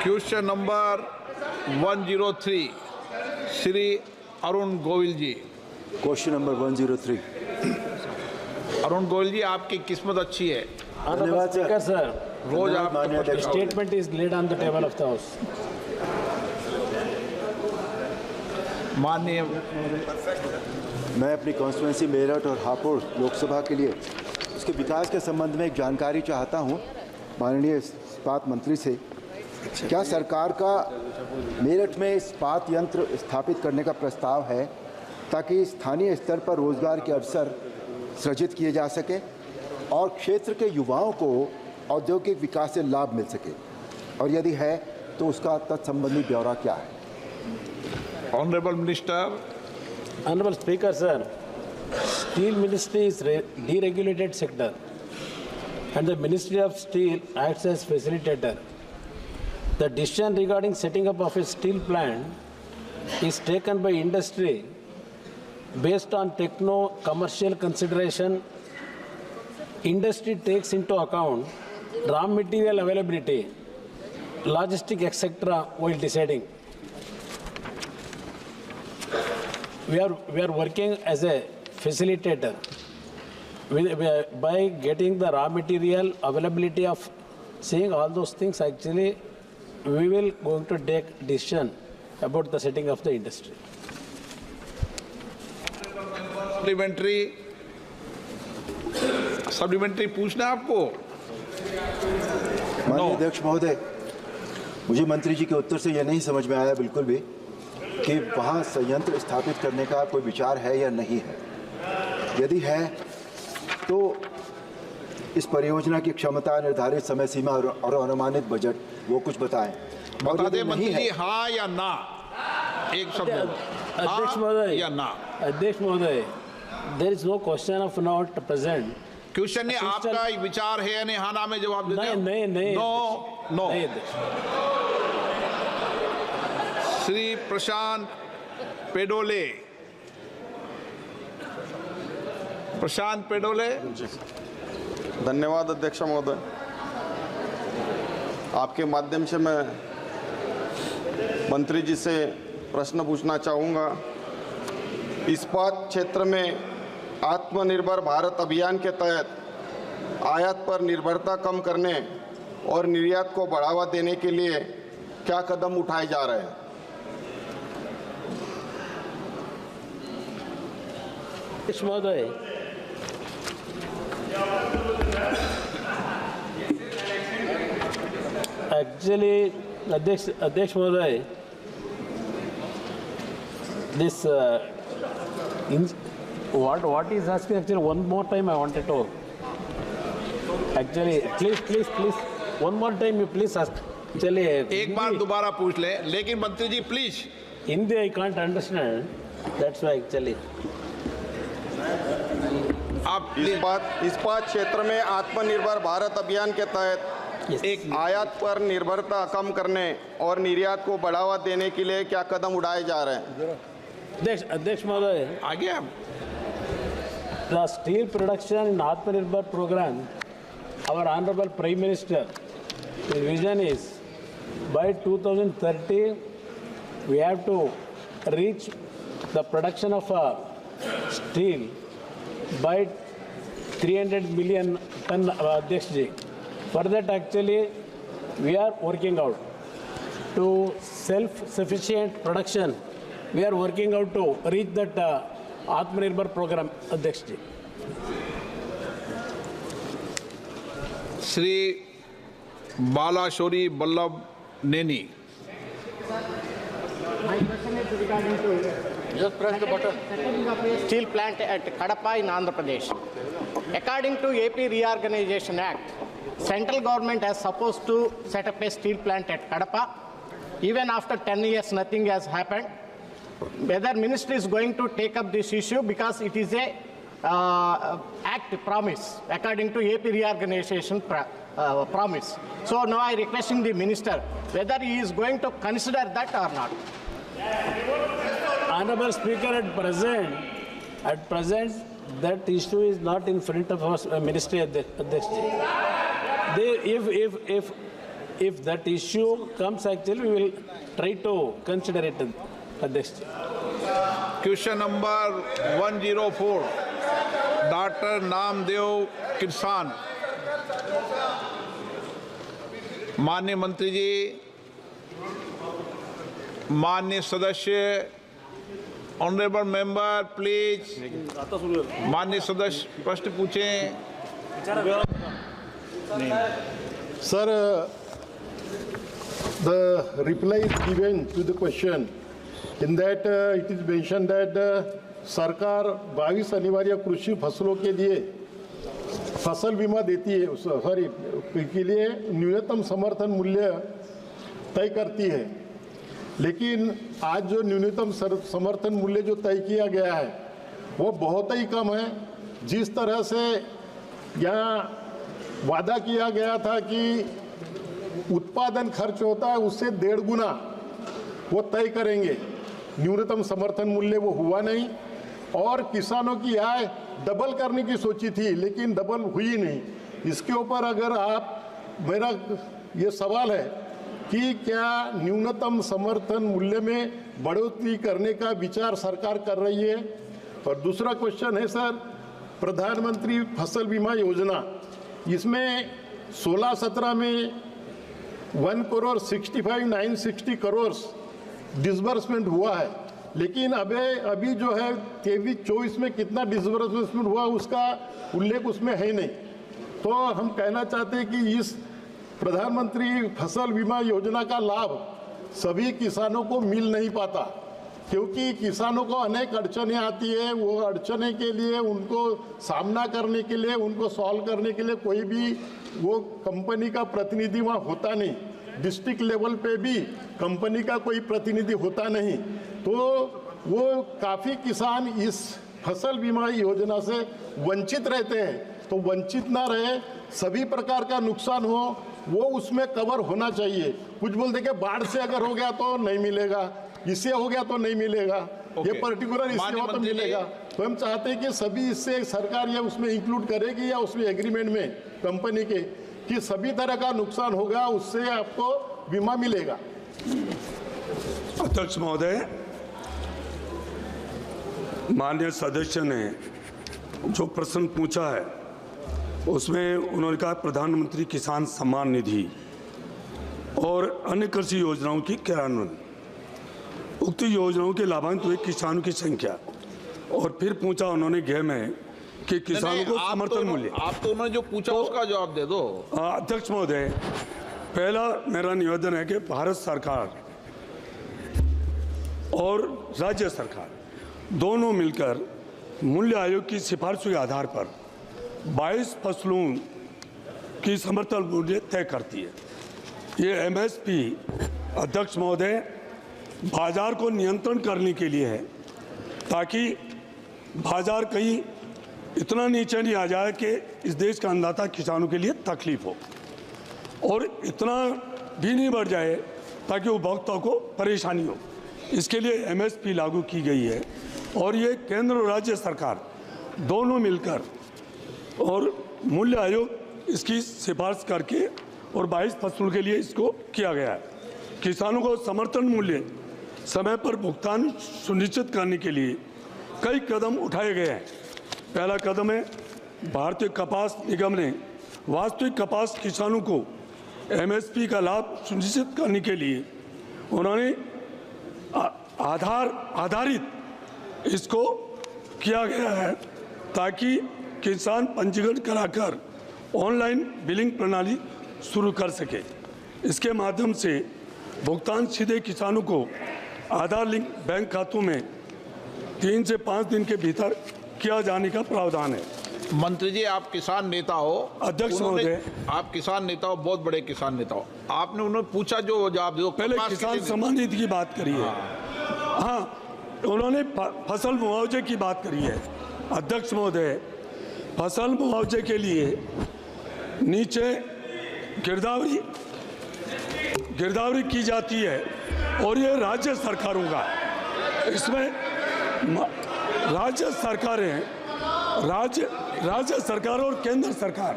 Question number 103 Shri Arun Govil ji. Question number 103। Arun Govil ji, आपकी किस्मत अच्छी है। धन्यवाद Speaker, sir. रोज आप माननीय अध्यक्ष महोदय। Statement is laid on the table of the House. माननीय मैं अपनी कॉन्स्टिट्यूंसी मेरठ और हापुड़ लोकसभा के लिए उसके विकास के संबंध में एक जानकारी चाहता हूं माननीय इस्पात मंत्री से। क्या सरकार का मेरठ में इस्पात यंत्र स्थापित करने का प्रस्ताव है ताकि स्थानीय स्तर पर रोजगार के अवसर सृजित किए जा सके और क्षेत्र के युवाओं को औद्योगिक विकास से लाभ मिल सके, और यदि है तो उसका तत्संबंधी ब्यौरा क्या है? Honourable minister. Honorable Speaker, sir. Steel Ministry is deregulated sector, and the Ministry of Steel acts as facilitator. The decision regarding setting up of a steel plant is taken by industry based on techno-commercial consideration. Industry takes into account raw material availability, logistic, etc. while deciding. We are working as a facilitator by getting the raw material availability of seeing all those things. Actually, we will going to take decision about the setting of the industry. Supplementary पूछना आपको। माननीय अध्यक्ष महोदय, मुझे मंत्री जी के उत्तर से यह नहीं समझ में आया बिल्कुल भी कि वहाँ संयंत्र स्थापित करने का कोई विचार है या नहीं है। यदि है तो इस परियोजना की क्षमता, निर्धारित समय सीमा और अनुमानित बजट वो कुछ बताएं। बता दे मंत्री जी, हाँ या ना, एक शब्द। अध्यक्ष महोदय या ना। अध्यक्ष महोदय, there is no question of not present. Question ने आपका विचार है या नहीं, हाँ ना में जवाब देते हैं। नहीं नो। श्री प्रशांत पेडोले। प्रशांत पेडोले। धन्यवाद अध्यक्ष महोदय। आपके माध्यम से मैं मंत्री जी से प्रश्न पूछना चाहूँगा। इस्पात क्षेत्र में आत्मनिर्भर भारत अभियान के तहत आयात पर निर्भरता कम करने और निर्यात को बढ़ावा देने के लिए क्या कदम उठाए जा रहे हैं? महोदय, actually, अध्यक्ष महोदय, this what is asking actually one more time I wanted to actually please one more time you please ask. चलिए एक बार दोबारा पूछ ले, लेकिन मंत्री जी please. Hindi I can't understand, that's why actually. आप इस्पात क्षेत्र में आत्मनिर्भर भारत अभियान के तहत एक आयात पर निर्भरता कम करने और निर्यात को बढ़ावा देने के लिए क्या कदम उठाए जा रहे हैं? अध्यक्ष महोदय, आगे आप। The steel production in Atmanirbhar program, our Honorable Prime Minister, his vision is by 2030 we have to reach the production of steel by 300 million ton, Adhyaksh ji. For that actually we are working out to self-sufficient production. We are working out to reach that Atmanirbhar program, Adhyaksh ji. Shri Balashowry Vallabhaneni. My question is regarding to just press the button. Steel plant at Kadapa in Andhra Pradesh. According to AP Reorganization Act, central government has supposed to set up a steel plant at Kadapa. Even after 10 years, nothing has happened. Whether ministry is going to take up this issue because it is a act promise according to AP Reorganization promise. So now I requesting the minister whether he is going to consider that or not. Honorable Speaker, at present, that issue is not in front of us, Ministry Adhyaksh ji. if that issue comes, actually, we will try to consider it, Adhyaksh. Question number 104, doctor Namdev Kirsan. माननीय मंत्री जी, माननीय सदस्य, honourable member, please. माननीय सदस्य प्रश्न पूछें। Sir, the reply is given to the question. In that it is mentioned that सरकार 22 अनिवार्य कृषि फसलों के लिए फसल बीमा देती है, सॉरी, के लिए न्यूनतम समर्थन मूल्य तय करती है। लेकिन आज जो न्यूनतम समर्थन मूल्य जो तय किया गया है वो बहुत ही कम है। जिस तरह से यहाँ वादा किया गया था कि उत्पादन खर्च होता है उससे 1.5 गुना वो तय करेंगे, न्यूनतम समर्थन मूल्य वो हुआ नहीं। और किसानों की आय डबल करने की सोची थी लेकिन डबल हुई नहीं। इसके ऊपर अगर आप, मेरा ये सवाल है कि क्या न्यूनतम समर्थन मूल्य में बढ़ोतरी करने का विचार सरकार कर रही है? और दूसरा क्वेश्चन है सर, प्रधानमंत्री फसल बीमा योजना, इसमें 16-17 में 1,65,960 करोड़ डिसबर्समेंट हुआ है, लेकिन अभी जो है 23-24 में कितना डिसबर्समेंट हुआ उसका उल्लेख उसमें है नहीं। तो हम कहना चाहते हैं कि इस प्रधानमंत्री फसल बीमा योजना का लाभ सभी किसानों को मिल नहीं पाता, क्योंकि किसानों को अनेक अड़चनें आती है। वो अड़चने के लिए, उनको सामना करने के लिए, उनको सॉल्व करने के लिए कोई भी वो कंपनी का प्रतिनिधि वहाँ होता नहीं। डिस्ट्रिक्ट लेवल पे भी कंपनी का कोई प्रतिनिधि होता नहीं। तो वो काफ़ी किसान इस फसल बीमा योजना से वंचित रहते हैं। तो वंचित ना रहे, सभी प्रकार का नुकसान हो वो उसमें कवर होना चाहिए। कुछ बोलते कि बाढ़ से अगर हो गया तो नहीं मिलेगा, इससे हो गया तो नहीं मिलेगा, ये पर्टिकुलर इससे हो तो मिलेगा। तो हम चाहते हैं कि सभी इससे सरकार या उसमें इंक्लूड करेगी या उसमें एग्रीमेंट में कंपनी के कि सभी तरह का नुकसान होगा उससे आपको बीमा मिलेगा। अध्यक्ष महोदय, माननीय सदस्य ने जो प्रश्न पूछा है उसमें उन्होंने कहा प्रधानमंत्री किसान सम्मान निधि और अन्य कृषि योजनाओं की क्रियान्वयन, उक्त योजनाओं के लाभान्वित हुए किसानों की संख्या, और फिर पूछा उन्होंने गृह में कि किसानों को समर्थन मूल्य। आप तो उन्होंने जो पूछा उसका जवाब दे दो। अध्यक्ष महोदय, पहला मेरा निवेदन है कि भारत सरकार और राज्य सरकार दोनों मिलकर मूल्य आयोग की सिफारिशों के आधार पर 22 फसलों की समर्थन मूल्य तय करती है। ये एमएसपी, अध्यक्ष महोदय, बाजार को नियंत्रण करने के लिए है, ताकि बाजार कहीं इतना नीचे नहीं आ जाए कि इस देश का अन्नदाता किसानों के लिए तकलीफ हो, और इतना भी नहीं बढ़ जाए ताकि उपभोक्ताओं को परेशानी हो। इसके लिए एमएसपी लागू की गई है, और ये केंद्र और राज्य सरकार दोनों मिलकर और मूल्य आयोग इसकी सिफारिश करके और 22 फसलों के लिए इसको किया गया है। किसानों को समर्थन मूल्य समय पर भुगतान सुनिश्चित करने के लिए कई कदम उठाए गए हैं। पहला कदम है, भारतीय कपास निगम ने वास्तविक कपास किसानों को एमएसपी का लाभ सुनिश्चित करने के लिए उन्होंने आधारित इसको किया गया है, ताकि किसान पंजीकरण कराकर ऑनलाइन बिलिंग प्रणाली शुरू कर सके। इसके माध्यम से भुगतान सीधे किसानों को आधार लिंक बैंक खातों में 3 से 5 दिन के भीतर किया जाने का प्रावधान है। मंत्री जी, आप किसान नेता हो। अध्यक्ष महोदय, आप किसान नेता हो, बहुत बड़े किसान नेता हो। आपने उन्होंने पूछा जो जवाब दो। पहले किसान सम्मान निधि की बात करी है। हाँ, उन्होंने फसल मुआवजे की बात करी है। अध्यक्ष महोदय, फसल मुआवजे के लिए नीचे गिरदावरी की जाती है, और ये राज्य सरकारों का, इसमें राज्य सरकारें, राज्य सरकार और केंद्र सरकार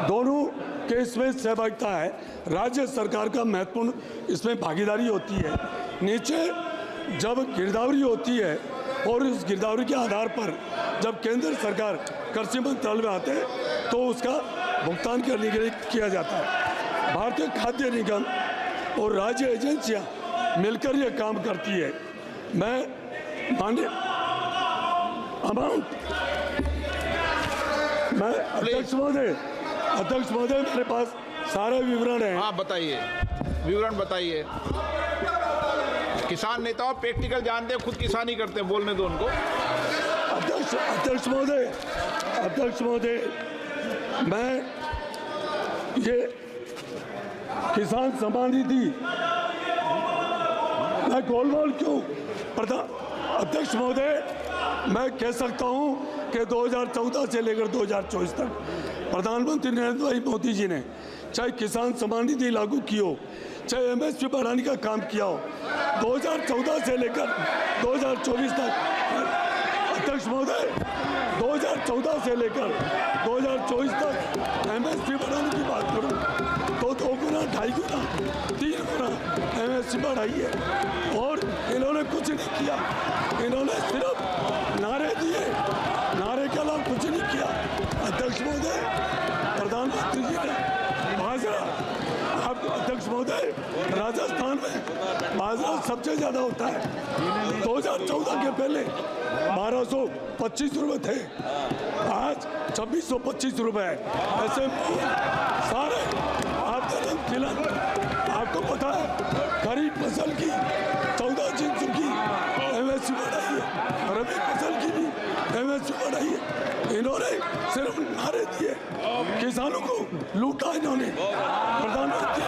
दोनों कि इसमें सहभागिता है, राज्य सरकार का महत्वपूर्ण इसमें भागीदारी होती है। नीचे जब गिरदावरी होती है और उस गिरदावरी के आधार पर जब केंद्र सरकार कृषि मंत्रालय में आते हैं तो उसका भुगतान करने के लिए किया जाता है। भारतीय खाद्य निगम और राज्य एजेंसियां मिलकर ये काम करती है। मैं मान्य अमाउंट मैं अध्यक्ष महोदय मेरे पास सारे विवरण है। हाँ बताइए, विवरण बताइए। किसान नेताओं प्रैक्टिकल जानते हैं, खुद किसानी करते हैं, बोलने दो उनको। अध्यक्ष महोदय मैं ये किसान सम्मान निधि मैं गोलमाल क्यों अध्यक्ष महोदय मैं कह सकता हूं कि 2014 से लेकर 2024 तक प्रधानमंत्री नरेंद्र भाई मोदी जी ने चाहे किसान सम्मान निधि लागू की हो, चाहे एमएसपी बढ़ाने का काम किया हो, 2014 से लेकर 2024 तक अध्यक्ष महोदय 2014 से लेकर 2024 तक एमएसपी बढ़ाने की बात करूं तो 2 गुना, 2.5 गुना, 3 गुना एमएसपी बढ़ाई है और इन्होंने कुछ नहीं किया। इन्होंने सिर्फ नारे दिए, नारे के अलावा कुछ नहीं किया। अध्यक्ष महोदय प्रधानमंत्री जी ने बाजरा, आप अध्यक्ष महोदय राजस्थान में बाजरा सबसे ज्यादा होता है। 2014 के पहले 1225 रुपये थे, आज 2625 रुपये है। ऐसे सारे आपको पता है खरीफ फसल की 14 चीजों की एमएसपी बढ़ाई है, रबी फसल की भी एमएसपी बढ़ाई है। इन्होंने सिर्फ नारे दिए, किसानों को लूटा इन्होंने। प्रधानमंत्री